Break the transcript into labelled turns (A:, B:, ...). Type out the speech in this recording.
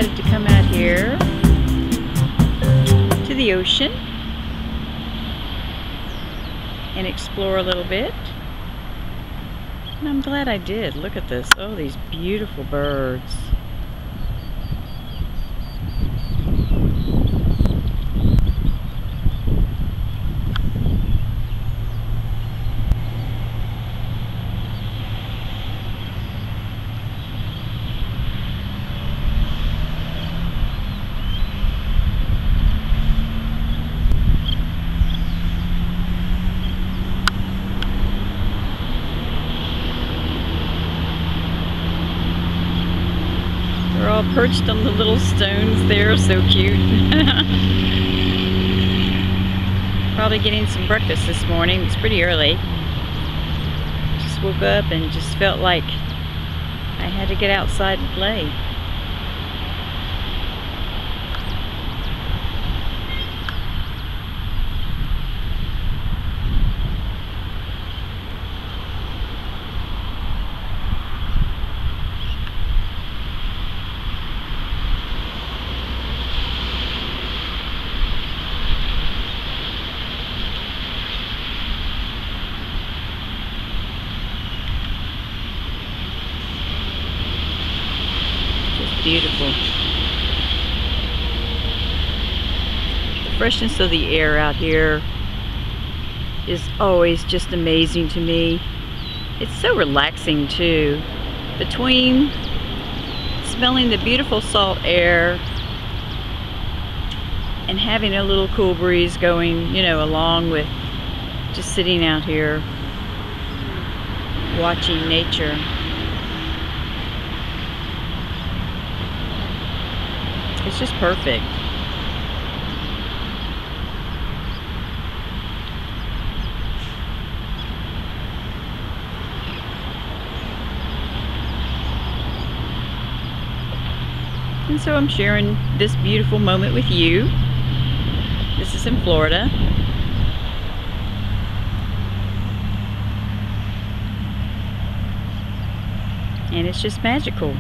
A: decided to come out here to the ocean and explore a little bit. And I'm glad I did. Look at this. Oh, these beautiful birds. They're all perched on the little stones there, so cute. Probably getting some breakfast this morning. It's pretty early. Just woke up and just felt like I had to get outside and play. Beautiful. The freshness of the air out here is always just amazing to me. It's so relaxing too. Between smelling the beautiful salt air and having a little cool breeze going, you know, along with just sitting out here watching nature. It's just perfect. And so I'm sharing this beautiful moment with you. This is in Florida. And it's just magical.